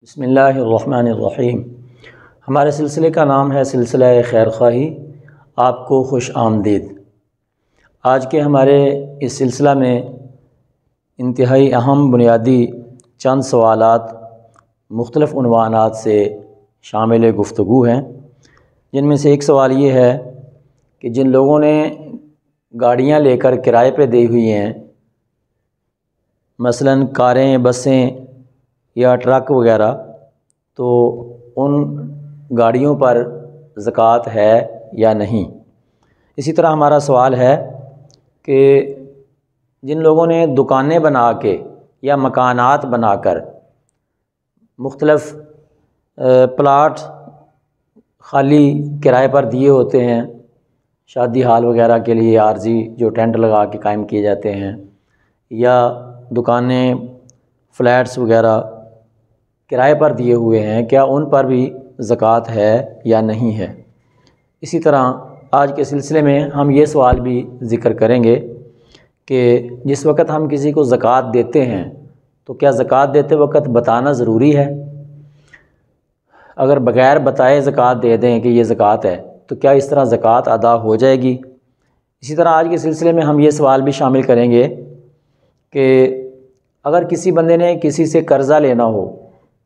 بسم اللہ الرحمن الرحیم۔ ہمارے سلسلے کا نام ہے سلسلہ خیر خواہی۔ آپ کو خوش آمدید۔ آج کے ہمارے اس سلسلہ میں انتہائی اہم بنیادی چند سوالات مختلف عنوانات سے شامل گفتگو ہیں، جن میں سے ایک سوال یہ ہے کہ جن لوگوں نے گاڑیاں لے کر کرائے پہ دی ہوئی ہیں، مثلاً کاریں، بسیں یا ٹرک وغیرہ، تو ان گاڑیوں پر زکوٰۃ ہے یا نہیں۔ اسی طرح ہمارا سوال ہے کہ جن لوگوں نے دکانیں بنا کے یا مکانات بنا کر مختلف پلاٹ خالی کرائے پر دیے ہوتے ہیں، شادی ہال وغیرہ کے لیے عارضی جو ٹینٹ لگا کے قائم کیے جاتے ہیں، یا دکانیں، فلیٹس وغیرہ کرائے پر دیے ہوئے ہیں، کیا ان پر بھی زکوٰۃ ہے یا نہیں ہے؟ اسی طرح آج کے سلسلے میں ہم یہ سوال بھی ذکر کریں گے کہ جس وقت ہم کسی کو زکوٰۃ دیتے ہیں تو کیا زکوٰۃ دیتے وقت بتانا ضروری ہے؟ اگر بغیر بتائے زکوٰۃ دے دیں کہ یہ زکوٰۃ ہے تو کیا اس طرح زکوٰۃ ادا ہو جائے گی؟ اسی طرح آج کے سلسلے میں ہم یہ سوال بھی شامل کریں گے کہ اگر کسی بندے نے کسی سے قرضہ لینا ہو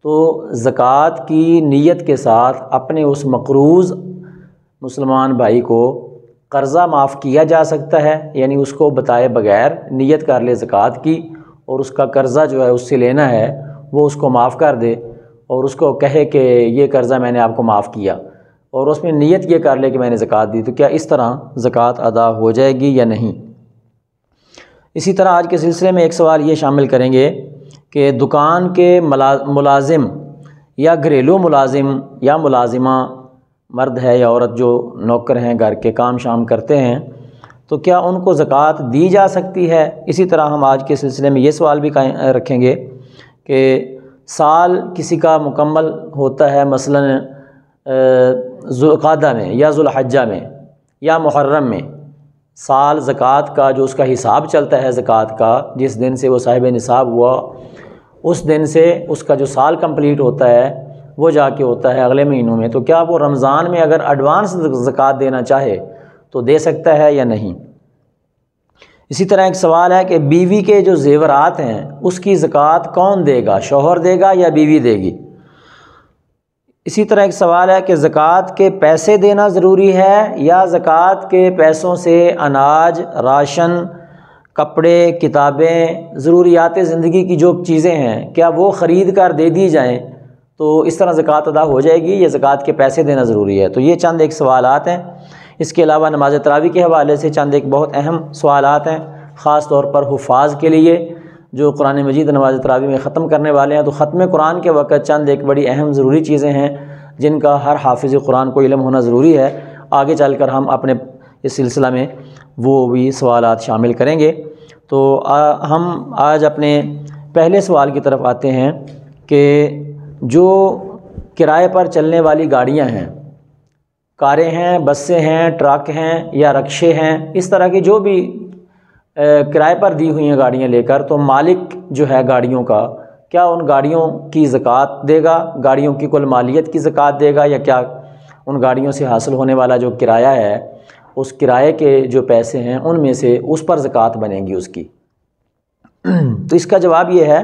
تو زکوٰۃ کی نیت کے ساتھ اپنے اس مقروض مسلمان بھائی کو قرضہ معاف کیا جا سکتا ہے، یعنی اس کو بتائے بغیر نیت کر لے زکوٰۃ کی، اور اس کا قرضہ جو ہے اس سے لینا ہے وہ اس کو معاف کر دے، اور اس کو کہے کہ یہ قرضہ میں نے آپ کو معاف کیا، اور اس میں نیت یہ کر لے کہ میں نے زکوٰۃ دی، تو کیا اس طرح زکوٰۃ ادا ہو جائے گی یا نہیں؟ اسی طرح آج کے سلسلے میں ایک سوال یہ شامل کریں گے کہ دکان کے ملازم یا گھریلو ملازم یا ملازمہ، مرد ہے یا عورت، جو نوکر ہیں، گھر کے کام شام کرتے ہیں، تو کیا ان کو زکوٰۃ دی جا سکتی ہے؟ اسی طرح ہم آج کے سلسلے میں یہ سوال بھی رکھیں گے کہ سال کسی کا مکمل ہوتا ہے، مثلاً ذوالقعدہ میں یا ذوالحجہ میں یا محرم میں، سال زکوٰۃ کا جو اس کا حساب چلتا ہے زکوٰۃ کا، جس دن سے وہ صاحب نصاب ہوا اس دن سے اس کا جو سال کمپلیٹ ہوتا ہے وہ جا کے ہوتا ہے اگلے مہینوں میں، تو کیا وہ رمضان میں اگر ایڈوانس زکوٰۃ دینا چاہے تو دے سکتا ہے یا نہیں؟ اسی طرح ایک سوال ہے کہ بیوی کے جو زیورات ہیں اس کی زکوٰۃ کون دے گا، شوہر دے گا یا بیوی دے گی؟ اسی طرح ایک سوال ہے کہ زکوٰۃ کے پیسے دینا ضروری ہے یا زکوٰۃ کے پیسوں سے اناج، راشن، کپڑے، کتابیں، ضروریات زندگی کی جو چیزیں ہیں کیا وہ خرید کر دے دی جائیں تو اس طرح زکوٰۃ ادا ہو جائے گی یا زکوٰۃ کے پیسے دینا ضروری ہے؟ تو یہ چند ایک سوالات ہیں۔ اس کے علاوہ نماز تراویح کے حوالے سے چند ایک بہت اہم سوالات ہیں، خاص طور پر حفاظ کے لیے جو قرآن مجید نماز تراویح میں ختم کرنے والے ہیں، تو ختم قرآن کے وقت چند ایک بڑی اہم ضروری چیزیں ہیں جن کا ہر حافظ قرآن کو علم ہونا ضروری ہے۔ آگے چل کر ہم اپنے اس سلسلہ میں وہ بھی سوالات شامل کریں گے۔ تو ہم آج اپنے پہلے سوال کی طرف آتے ہیں کہ جو کرائے پر چلنے والی گاڑیاں ہیں، کاریں ہیں، بسیں ہیں، ٹرک ہیں یا رکشے ہیں، اس طرح کی جو بھی کرائے پر دی ہوئی ہیں گاڑیاں لے کر، تو مالک جو ہے گاڑیوں کا، کیا ان گاڑیوں کی زکوٰۃ دے گا، گاڑیوں کی کل مالیت کی زکوٰۃ دے گا، یا کیا ان گاڑیوں سے حاصل ہونے والا جو کرایہ ہے اس کرائے کے جو پیسے ہیں ان میں سے اس پر زکوٰۃ بنے گی اس کی؟ تو اس کا جواب یہ ہے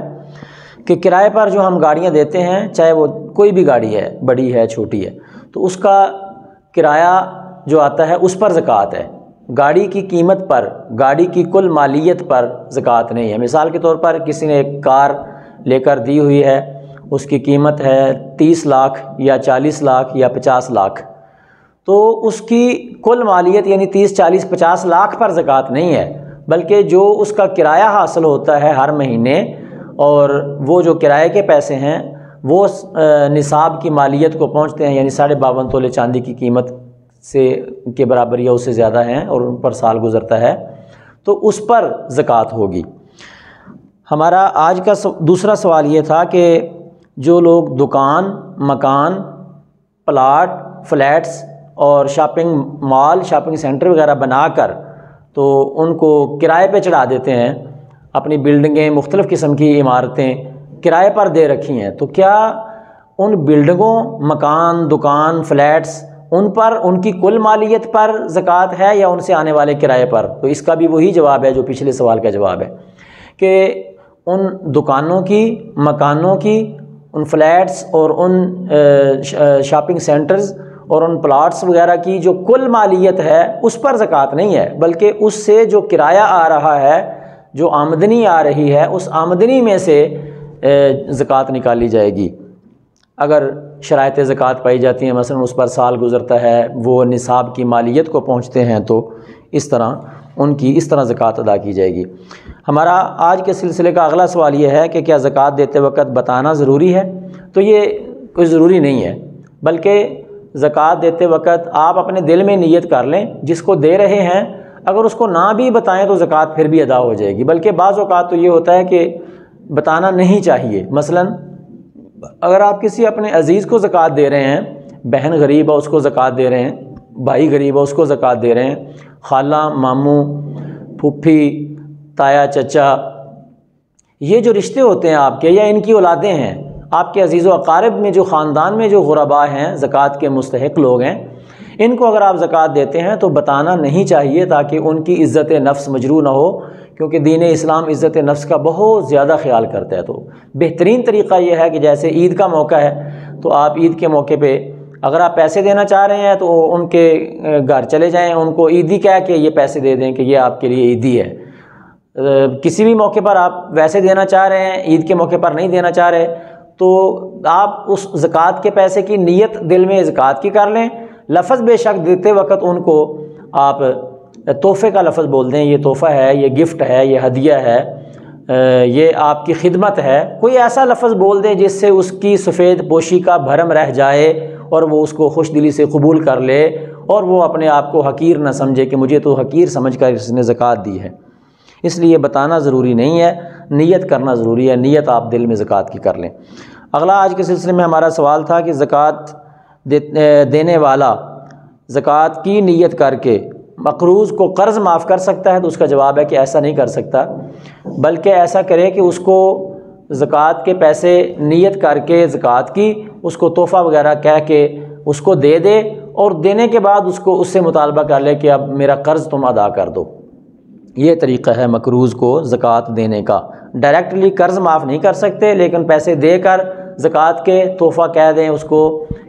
کہ کرائے پر جو ہم گاڑیاں دیتے ہیں، چاہے وہ کوئی بھی گاڑی ہے، بڑی ہے، چھوٹی ہے، تو اس کا کرایہ جو آتا ہے اس پر زکوٰۃ ہے، گاڑی کی قیمت پر، گاڑی کی کل مالیت پر زکوٰۃ نہیں ہے۔ مثال کے طور پر کسی نے ایک کار لے کر دی ہوئی ہے، اس کی قیمت ہے 30 لاکھ یا 40 لاکھ یا 50 لاکھ، تو اس کی کل مالیت یعنی 30، 40، 50 لاکھ پر زکوٰۃ نہیں ہے، بلکہ جو اس کا کرایہ حاصل ہوتا ہے ہر مہینے، اور وہ جو کرائے کے پیسے ہیں وہ نصاب کی مالیت کو پہنچتے ہیں، یعنی 52.5 تولے چاندی کی قیمت سے کے برابر یا اس سے زیادہ ہیں، اور ان پر سال گزرتا ہے، تو اس پر زکوٰۃ ہوگی۔ ہمارا آج کا دوسرا سوال یہ تھا کہ جو لوگ دکان، مکان، پلاٹ، فلیٹس اور شاپنگ مال، شاپنگ سینٹر وغیرہ بنا کر تو ان کو کرائے پہ چڑھا دیتے ہیں، اپنی بلڈنگیں، مختلف قسم کی عمارتیں کرائے پر دے رکھی ہیں، تو کیا ان بلڈنگوں، مکان، دکان، فلیٹس، ان پر ان کی کل مالیت پر زکوٰۃ ہے یا ان سے آنے والے کرائے پر؟ تو اس کا بھی وہی جواب ہے جو پچھلے سوال کا جواب ہے کہ ان دکانوں کی، مکانوں کی، ان فلیٹس اور ان شاپنگ سینٹرز اور ان پلاٹس وغیرہ کی جو کل مالیت ہے اس پر زکوٰۃ نہیں ہے، بلکہ اس سے جو کرایہ آ رہا ہے، جو آمدنی آ رہی ہے، اس آمدنی میں سے زکوٰۃ نکالی جائے گی۔ اگر شرائط زکوٰۃ پائی جاتی ہیں، مثلا اس پر سال گزرتا ہے، وہ نصاب کی مالیت کو پہنچتے ہیں، تو اس طرح ان کی اس طرح زکوٰۃ ادا کی جائے گی۔ ہمارا آج کے سلسلے کا اگلا سوال یہ ہے کہ کیا زکوٰۃ دیتے وقت بتانا ضروری ہے؟ تو یہ کوئی ضروری نہیں ہے، بلکہ زکوٰۃ دیتے وقت آپ اپنے دل میں نیت کر لیں، جس کو دے رہے ہیں اگر اس کو نہ بھی بتائیں تو زکوٰۃ پھر بھی ادا ہو جائے گی۔ بلکہ بعض اوقات تو یہ ہوتا ہے کہ بتانا نہیں چاہیے۔ مثلا اگر آپ کسی اپنے عزیز کو زکوٰۃ دے رہے ہیں، بہن غریب ہے اس کو زکوٰۃ دے رہے ہیں، بھائی غریب ہے اس کو زکوٰۃ دے رہے ہیں، خالہ، ماموں، پھوپھی، تایا، چچا، یہ جو رشتے ہوتے ہیں آپ کے یا ان کی اولادیں ہیں، آپ کے عزیز و اقارب میں جو خاندان میں جو غرباء ہیں، زکوٰۃ کے مستحق لوگ ہیں، ان کو اگر آپ زکوٰۃ دیتے ہیں تو بتانا نہیں چاہیے تاکہ ان کی عزت نفس مجروح نہ ہو، کیونکہ دین اسلام عزت نفس کا بہت زیادہ خیال کرتا ہے۔ تو بہترین طریقہ یہ ہے کہ جیسے عید کا موقع ہے تو آپ عید کے موقع پہ اگر آپ پیسے دینا چاہ رہے ہیں تو ان کے گھر چلے جائیں، ان کو عیدی کہہ کے یہ پیسے دے دیں کہ یہ آپ کے لیے عیدی ہے۔ کسی بھی موقع پر آپ ویسے دینا چاہ رہے ہیں، عید کے موقع پر نہیں دینا چاہ رہے، تو آپ اس زکوٰۃ کے پیسے کی نیت دل میں زکوٰۃ کی کر لیں۔ لفظ بے شک دیتے وقت ان کو آپ تحفے کا لفظ بول دیں، یہ تحفہ ہے، یہ گفٹ ہے، یہ ہدیہ ہے، یہ آپ کی خدمت ہے۔ کوئی ایسا لفظ بول دیں جس سے اس کی سفید پوشی کا بھرم رہ جائے اور وہ اس کو خوش دلی سے قبول کر لے اور وہ اپنے آپ کو حقیر نہ سمجھے کہ مجھے تو حقیر سمجھ کر اس نے زکوٰۃ دی ہے۔ اس لیے بتانا ضروری نہیں ہے، نیت کرنا ضروری ہے، نیت آپ دل میں زکوٰۃ کی کر لیں۔ اگلا آج کے سلسلے میں ہمارا سوال تھا کہ زکوٰۃ دینے والا زکوٰۃ کی نیت کر کے مقروض کو قرض معاف کر سکتا ہے؟ تو اس کا جواب ہے کہ ایسا نہیں کر سکتا، بلکہ ایسا کرے کہ اس کو زکوٰۃ کے پیسے نیت کر کے زکوٰۃ کی، اس کو تحفہ وغیرہ کہہ کے اس کو دے دے، اور دینے کے بعد اس سے مطالبہ کر لے کہ اب میرا قرض تم ادا کر دو۔ یہ طریقہ ہے مقروض کو زکوٰۃ دینے کا۔ ڈائریکٹلی قرض معاف نہیں کر سکتے، لیکن پیسے دے کر زکوٰۃ کے تحفہ کہہ دیں اس کو،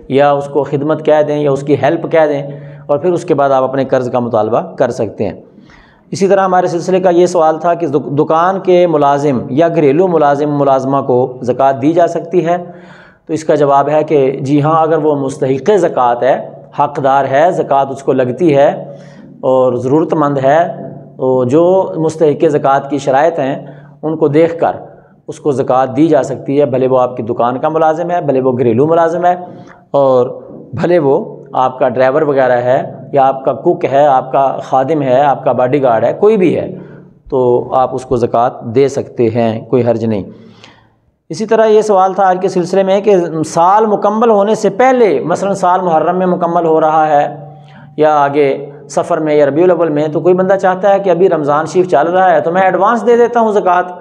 یا اس کو خدمت کہہ دیں، یا اس کی ہیلپ کہہ دیں، اور پھر اس کے بعد آپ اپنے قرض کا مطالبہ کر سکتے ہیں۔ اسی طرح ہمارے سلسلے کا یہ سوال تھا کہ دکان کے ملازم یا گھریلو ملازمہ کو زکوٰۃ دی جا سکتی ہے؟ تو اس کا جواب ہے کہ جی ہاں، اگر وہ مستحق زکوٰۃ ہے، حقدار ہے، زکوٰۃ اس کو لگتی ہے اور ضرورت مند ہے، تو جو مستحق زکوٰۃ کی شرائط ہیں ان کو دیکھ کر اس کو زکوٰۃ دی جا سکتی ہے، بھلے وہ آپ کی دکان کا ملازم ہے، بھلے وہ گھریلو ملازم ہے، اور بھلے وہ آپ کا ڈرائیور وغیرہ ہے، یا آپ کا کوک ہے، آپ کا خادم ہے، آپ کا باڈی گارڈ ہے، کوئی بھی ہے، تو آپ اس کو زکوٰۃ دے سکتے ہیں، کوئی حرج نہیں۔ اسی طرح یہ سوال تھا آج کے سلسلے میں کہ سال مکمل ہونے سے پہلے، مثلا سال محرم میں مکمل ہو رہا ہے یا آگے سفر میں یا ربیع الاول میں، تو کوئی بندہ چاہتا ہے کہ ابھی رمضان شریف چل رہا ہے تو میں ایڈوانس دے دیتا ہوں زکوٰۃ،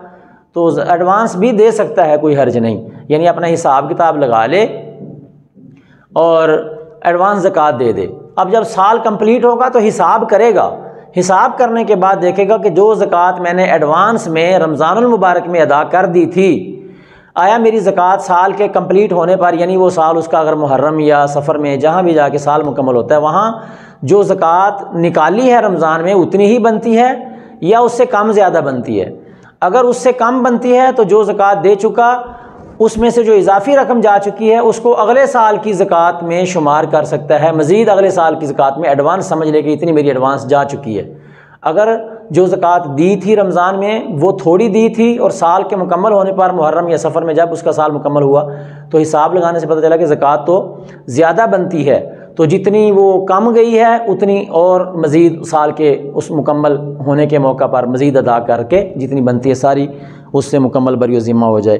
تو ایڈوانس بھی دے سکتا ہے، کوئی حرج نہیں، یعنی اپنا حساب کتاب لگا لے اور ایڈوانس زکوٰۃ دے دے۔ اب جب سال کمپلیٹ ہوگا تو حساب کرے گا، حساب کرنے کے بعد دیکھے گا کہ جو زکوٰۃ میں نے ایڈوانس میں رمضان المبارک میں ادا کر دی تھی، آیا میری زکوٰۃ سال کے کمپلیٹ ہونے پر، یعنی وہ سال اس کا اگر محرم یا سفر میں جہاں بھی جا کے سال مکمل ہوتا ہے، وہاں جو زکوٰۃ نکالی ہے رمضان میں اتنی ہی بنتی ہے یا اس سے کم زیادہ بنتی ہے؟ اگر اس سے کم بنتی ہے تو جو زکوٰۃ دے چکا اس میں سے جو اضافی رقم جا چکی ہے اس کو اگلے سال کی زکوٰۃ میں شمار کر سکتا ہے، مزید اگلے سال کی زکوٰۃ میں ایڈوانس سمجھ لے کہ اتنی میری ایڈوانس جا چکی ہے۔ اگر جو زکوٰۃ دی تھی رمضان میں وہ تھوڑی دی تھی اور سال کے مکمل ہونے پر محرم یا سفر میں جب اس کا سال مکمل ہوا تو حساب لگانے سے پتہ چلا کہ زکوٰۃ تو زیادہ بنتی ہے، تو جتنی وہ کم گئی ہے اتنی اور مزید سال کے اس مکمل ہونے کے موقع پر مزید ادا کر کے جتنی بنتی ہے ساری اس سے مکمل بری و ذمہ ہو جائے۔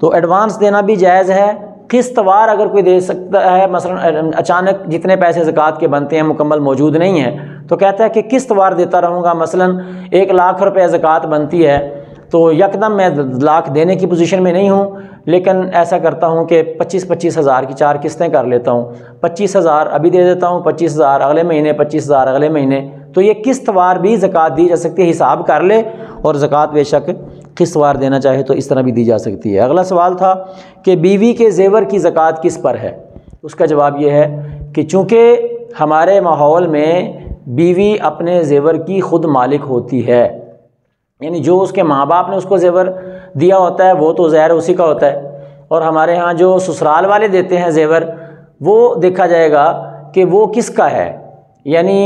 تو ایڈوانس دینا بھی جائز ہے۔ قسط وار اگر کوئی دے سکتا ہے، مثلا اچانک جتنے پیسے زکوٰۃ کے بنتے ہیں مکمل موجود نہیں ہیں تو کہتا ہے کہ قسط وار دیتا رہوں گا، مثلا 1 لاکھ روپے زکوٰۃ بنتی ہے تو یکدم میں لاکھ دینے کی پوزیشن میں نہیں ہوں، لیکن ایسا کرتا ہوں کہ 25,000 کی 4 قسطیں کر لیتا ہوں، 25,000 ابھی دے دیتا ہوں، 25,000 اگلے مہینے، 25,000 اگلے مہینے، تو یہ قسط وار بھی زکوٰۃ دی جا سکتی ہے، حساب کر لے اور زکوٰۃ بے شک قسط وار دینا چاہے تو اس طرح بھی دی جا سکتی ہے۔ اگلا سوال تھا کہ بیوی کے زیور کی زکوٰۃ کس پر ہے؟ اس کا جواب یہ ہے کہ چونکہ ہمارے ماحول میں بیوی اپنے زیور کی خود مالک ہوتی ہے، یعنی جو اس کے ماں باپ نے اس کو زیور دیا ہوتا ہے وہ تو ظاہر اسی کا ہوتا ہے، اور ہمارے ہاں جو سسرال والے دیتے ہیں زیور، وہ دیکھا جائے گا کہ وہ کس کا ہے، یعنی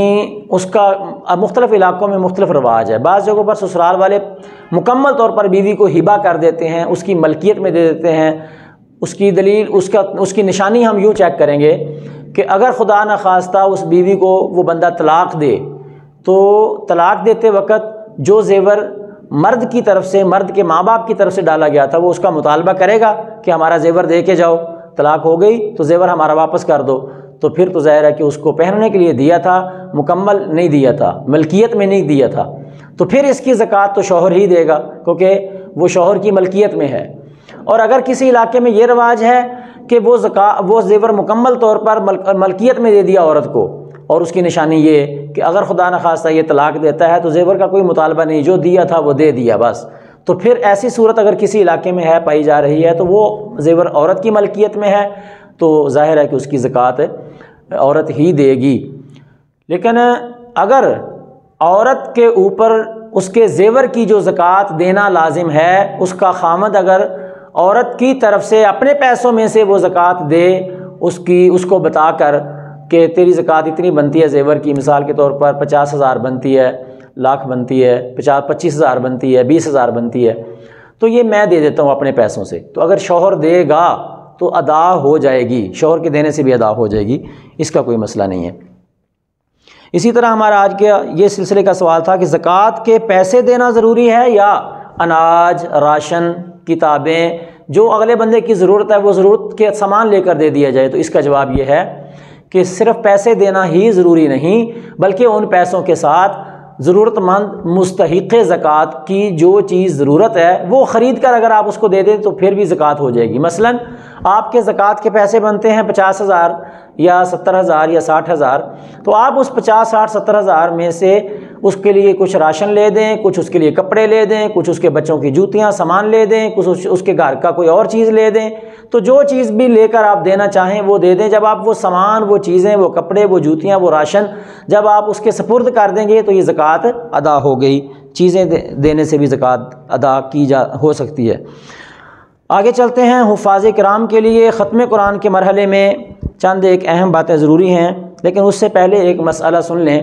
اس کا مختلف علاقوں میں مختلف رواج ہے۔ بعض جگہوں پر سسرال والے مکمل طور پر بیوی کو ہبہ کر دیتے ہیں، اس کی ملکیت میں دے دیتے ہیں۔ اس کی دلیل، اس کی نشانی ہم یوں چیک کریں گے کہ اگر خدا نخواستہ اس بیوی کو وہ بندہ طلاق دے تو طلاق دیتے وقت جو زیور مرد کی طرف سے، مرد کے ماں باپ کی طرف سے ڈالا گیا تھا، وہ اس کا مطالبہ کرے گا کہ ہمارا زیور دے کے جاؤ، طلاق ہو گئی تو زیور ہمارا واپس کر دو، تو پھر تو ظاہر ہے کہ اس کو پہننے کے لیے دیا تھا، مکمل نہیں دیا تھا، ملکیت میں نہیں دیا تھا، تو پھر اس کی زکوٰۃ تو شوہر ہی دے گا کیونکہ وہ شوہر کی ملکیت میں ہے۔ اور اگر کسی علاقے میں یہ رواج ہے کہ وہ زیور مکمل طور پر ملکیت میں دے دیا عورت کو، اور اس کی نشانی یہ کہ اگر خدا نخواستہ یہ طلاق دیتا ہے تو زیور کا کوئی مطالبہ نہیں، جو دیا تھا وہ دے دیا بس، تو پھر ایسی صورت اگر کسی علاقے میں ہے، پائی جا رہی ہے، تو وہ زیور عورت کی ملکیت میں ہے تو ظاہر ہے کہ اس کی زکوٰۃ عورت ہی دے گی۔ لیکن اگر عورت کے اوپر اس کے زیور کی جو زکوٰۃ دینا لازم ہے، اس کا خامد اگر عورت کی طرف سے اپنے پیسوں میں سے وہ زکوٰۃ دے، اس کو بتا کر کہ تیری زکوٰۃ اتنی بنتی ہے زیور کی، مثال کے طور پر 50,000 بنتی ہے، لاکھ بنتی ہے، 25,000 بنتی ہے، 20,000 بنتی ہے، تو یہ میں دے دیتا ہوں اپنے پیسوں سے، تو اگر شوہر دے گا تو ادا ہو جائے گی، شوہر کے دینے سے بھی ادا ہو جائے گی، اس کا کوئی مسئلہ نہیں ہے۔ اسی طرح ہمارا آج کے یہ سلسلے کا سوال تھا کہ زکوٰۃ کے پیسے دینا ضروری ہے یا اناج، راشن، کتابیں، جو اگلے بندے کی ضرورت ہے وہ ضرورت کے سامان لے کر دے دیا جائے؟ تو اس کا جواب یہ ہے کہ صرف پیسے دینا ہی ضروری نہیں، بلکہ ان پیسوں کے ساتھ ضرورت مند مستحق زکوٰۃ کی جو چیز ضرورت ہے وہ خرید کر اگر آپ اس کو دے دیں تو پھر بھی زکوٰۃ ہو جائے گی۔ مثلاً آپ کے زکوٰۃ کے پیسے بنتے ہیں 50,000 یا 70,000 یا 60,000، تو آپ اس 50، 60، 70,000 میں سے اس کے لیے کچھ راشن لے دیں، کچھ اس کے لیے کپڑے لے دیں، کچھ اس کے بچوں کی جوتیاں سامان لے دیں، کچھ اس کے گھر کا کوئی اور چیز لے دیں، تو جو چیز بھی لے کر آپ دینا چاہیں وہ دے دیں۔ جب آپ وہ سامان، وہ چیزیں، وہ کپڑے، وہ جوتیاں، وہ راشن جب آپ اس کے سپرد کر دیں گے تو یہ زکوٰۃ ادا ہو گئی، چیزیں دینے سے بھی زکوٰۃ ادا ہو سکتی ہے۔ آگے چلتے ہیں۔ حفاظ کرام کے لیے ختم قرآن کے مرحلے میں چند ایک اہم باتیں ضروری ہیں، لیکن اس سے پہلے ایک مسئلہ سن لیں۔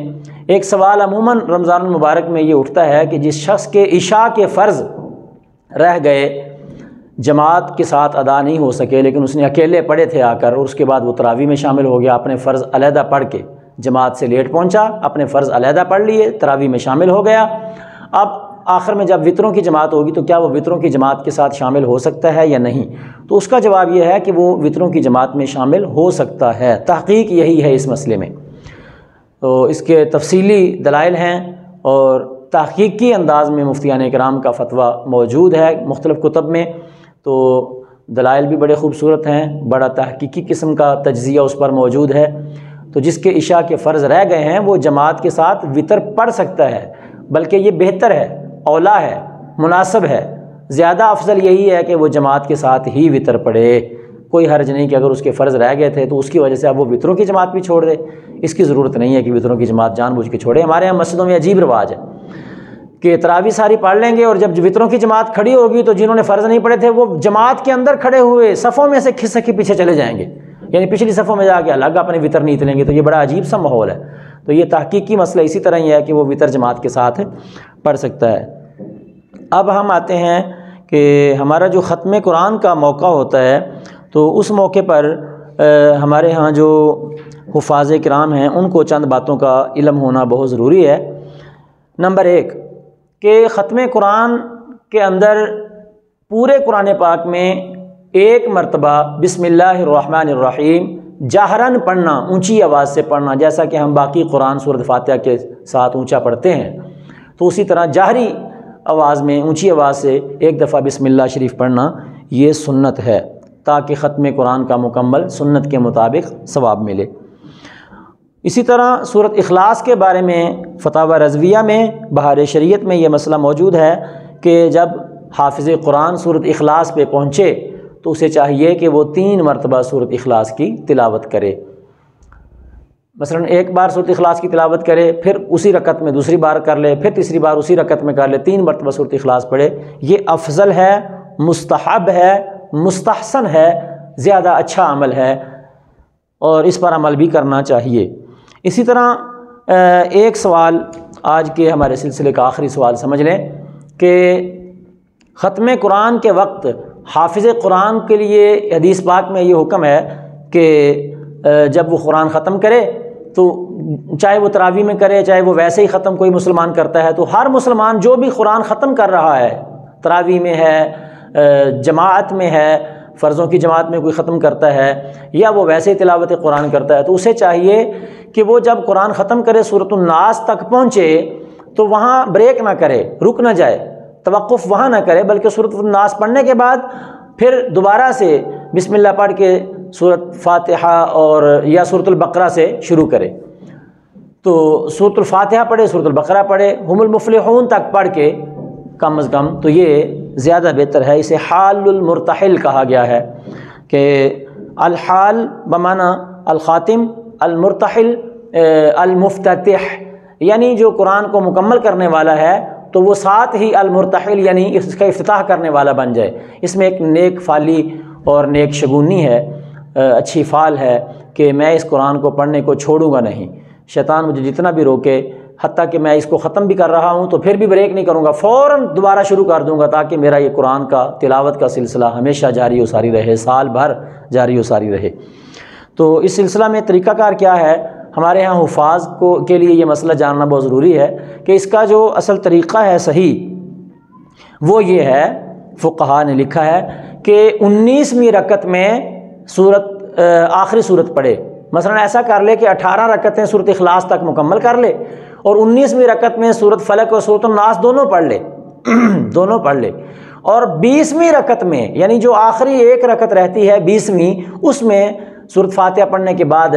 ایک سوال عموماً رمضان المبارک میں یہ اٹھتا ہے کہ جس شخص کے عشاء کے فرض رہ گئے، جماعت کے ساتھ ادا نہیں ہو سکے، لیکن اس نے اکیلے پڑھے تھے آ کر، اور اس کے بعد وہ تراویح میں شامل ہو گیا، اپنے فرض علیحدہ پڑھ کے، جماعت سے لیٹ پہنچا، اپنے فرض علیحدہ پڑھ لیے، تراویح میں شامل ہو گیا۔ اب آخر میں جب وطروں کی جماعت ہوگی تو کیا وہ وطروں کی جماعت کے ساتھ شامل ہو سکتا ہے یا نہیں؟ تو اس کا جواب یہ ہے کہ وہ وطروں کی جماعت میں شامل ہو سکتا ہے۔ تحقیق یہی ہے اس مسئلے میں، تو اس کے تفصیلی دلائل ہیں اور تحقیقی انداز میں مفتیان اکرام کا فتویٰ موجود ہے مختلف کتب میں، تو دلائل بھی بڑے خوبصورت ہیں، بڑا تحقیقی قسم کا تجزیہ اس پر موجود ہے۔ تو جس کے عشاء کے فرض رہ گئے ہیں وہ جماعت کے ساتھ وطر پڑھ سکتا ہے، بلکہ یہ بہتر ہے، اولا ہے، مناسب ہے، زیادہ افضل یہی ہے کہ وہ جماعت کے ساتھ ہی وطر پڑھے۔ کوئی حرج نہیں کہ اگر اس کے فرض رہ گئے تھے تو اس کی وجہ سے اب وہ وطروں کی جماعت بھی چھوڑ دے، اس کی ضرورت نہیں ہے کہ وطروں کی جماعت جان بوجھ کے چھوڑے۔ ہمارے یہاں مسجدوں میں عجیب رواج ہے کہ تراویح ساری پڑھ لیں گے اور جب وطروں کی جماعت کھڑی ہوگی تو جنہوں نے فرض نہیں پڑھے تھے وہ جماعت کے اندر کھڑے ہوئے صفوں میں سے کھسک کے پیچھے چلے جائیں گے، یعنی پچھلی صفوں میں جا کے الگ اپنے وطر نیت لیں گے، تو یہ بڑا عجیب سا ماحول ہے۔ تو یہ تحقیقی مسئلہ اسی طرح ہی ہے کہ وہ وطر جماعت کے ساتھ پڑھ سکتا ہے۔ اب ہم آتے ہیں کہ ہمارا جو ختم قرآن کا موقع ہوتا ہے تو اس موقع پر ہمارے ہاں جو حفاظ کرام ہیں ان کو چند باتوں کا علم ہونا بہت ضروری ہے۔ نمبر 1 کہ ختم قرآن کے اندر پورے قرآن پاک میں ایک مرتبہ بسم اللہ الرحمن الرحیم جہراً پڑھنا، اونچی آواز سے پڑھنا، جیسا کہ ہم باقی قرآن سورۃ فاتحہ کے ساتھ اونچا پڑھتے ہیں، تو اسی طرح جہری آواز میں اونچی آواز سے ایک دفعہ بسم اللہ شریف پڑھنا، یہ سنت ہے، تاکہ ختم قرآن کا مکمل سنت کے مطابق ثواب ملے۔ اسی طرح سورۃ اخلاص کے بارے میں فتاوی رضویہ میں بہار شریعت میں یہ مسئلہ موجود ہے کہ جب حافظ قرآن سورۃ اخلاص پہ پہنچے تو اسے چاہیے کہ وہ 3 مرتبہ سورۃ اخلاص کی تلاوت کرے۔ مثلا ایک بار سورۃ اخلاص کی تلاوت کرے، پھر اسی رکعت میں دوسری بار کر لے، پھر تیسری بار اسی رکعت میں کر لے، 3 مرتبہ سورۃ اخلاص پڑھے۔ یہ افضل ہے، مستحب ہے، مستحسن ہے، زیادہ اچھا عمل ہے، اور اس پر عمل بھی کرنا چاہیے۔ اسی طرح ایک سوال آج کے ہمارے سلسلے کا آخری سوال سمجھ لیں کہ ختم قرآن کے وقت حافظ قرآن کے لیے حدیث پاک میں یہ حکم ہے کہ جب وہ قرآن ختم کرے تو چاہے وہ تراویح میں کرے، چاہے وہ ویسے ہی ختم کوئی مسلمان کرتا ہے، تو ہر مسلمان جو بھی قرآن ختم کر رہا ہے، تراویح میں ہے، جماعت میں ہے، فرضوں کی جماعت میں کوئی ختم کرتا ہے، یا وہ ویسے ہی تلاوت قرآن کرتا ہے، تو اسے چاہیے کہ وہ جب قرآن ختم کرے سورۃ الناس تک پہنچے تو وہاں بریک نہ کرے، رک نہ جائے، توقف وہاں نہ کرے، بلکہ سورۃ الناس پڑھنے کے بعد پھر دوبارہ سے بسم اللہ پڑھ کے سورۃ فاتحہ اور یا سورۃ البقرہ سے شروع کرے۔ تو سورۃ الفاتحہ پڑھے، سورۃ البقرہ پڑھے، ہم المفلحون تک پڑھ کے کم از کم، تو یہ زیادہ بہتر ہے۔ اسے حال المرتحل کہا گیا ہے کہ الحال بمعنی الخاتم، المرتحل المفتتح، یعنی جو قرآن کو مکمل کرنے والا ہے تو وہ ساتھ ہی المرتحل یعنی اس کا افتتاح کرنے والا بن جائے۔ اس میں ایک نیک فالی اور نیک شگونی ہے، اچھی فعال ہے کہ میں اس قرآن کو پڑھنے کو چھوڑوں گا نہیں، شیطان مجھے جتنا بھی روکے، حتیٰ کہ میں اس کو ختم بھی کر رہا ہوں تو پھر بھی بریک نہیں کروں گا، فوراً دوبارہ شروع کر دوں گا، تاکہ میرا یہ قرآن کا تلاوت کا سلسلہ ہمیشہ جاری و ساری رہے، سال بھر جاری و ساری رہے۔ تو اس سلسلہ میں طریقہ کار کیا ہے؟ ہمارے ہاں حفاظ کے لیے یہ مسئلہ جاننا بہت ضروری ہے کہ اس کا جو اصل طریقہ ہے صحیح وہ یہ ہے، فقہا نے لکھا ہے کہ 19ویں رکعت میں آخری صورت پڑھے۔ مثلا ایسا کر لے کہ 18 رکعتیں سورۃ اخلاص تک مکمل کر لے، اور 19ویں رکعت میں سورۃ فلق اور سورۃ الناس دونوں پڑھ لے دونوں پڑھ لے، اور 20ویں رکعت میں یعنی جو آخری ایک رکعت رہتی ہے 20ویں، اس میں سورۃ فاتحہ پڑھنے کے بعد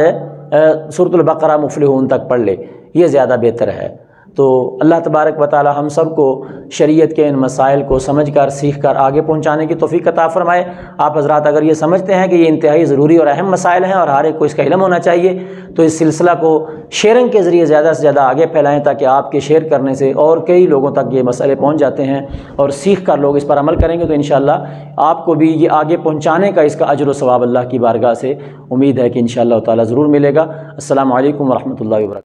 سورۃ البقرہ مفلحون تک پڑھ لے، یہ زیادہ بہتر ہے۔ تو اللہ تبارک و تعالی ہم سب کو شریعت کے ان مسائل کو سمجھ کر سیکھ کر آگے پہنچانے کی توفیق عطا فرمائے۔ آپ حضرات اگر یہ سمجھتے ہیں کہ یہ انتہائی ضروری اور اہم مسائل ہیں اور ہر ایک کو اس کا علم ہونا چاہیے، تو اس سلسلہ کو شیئرنگ کے ذریعے زیادہ سے زیادہ آگے پھیلائیں، تاکہ آپ کے شیئر کرنے سے اور کئی لوگوں تک یہ مسئلے پہنچ جاتے ہیں، اور سیکھ کر لوگ اس پر عمل کریں گے تو انشاءاللہ آپ کو بھی یہ آگے پہنچانے کا اس کا اجر و ثواب اللہ کی بارگاہ سے امید ہے کہ انشاءاللہ تعالی ضرور ملے گا۔ السلام علیکم ورحمۃ اللہ وبرکاتہ۔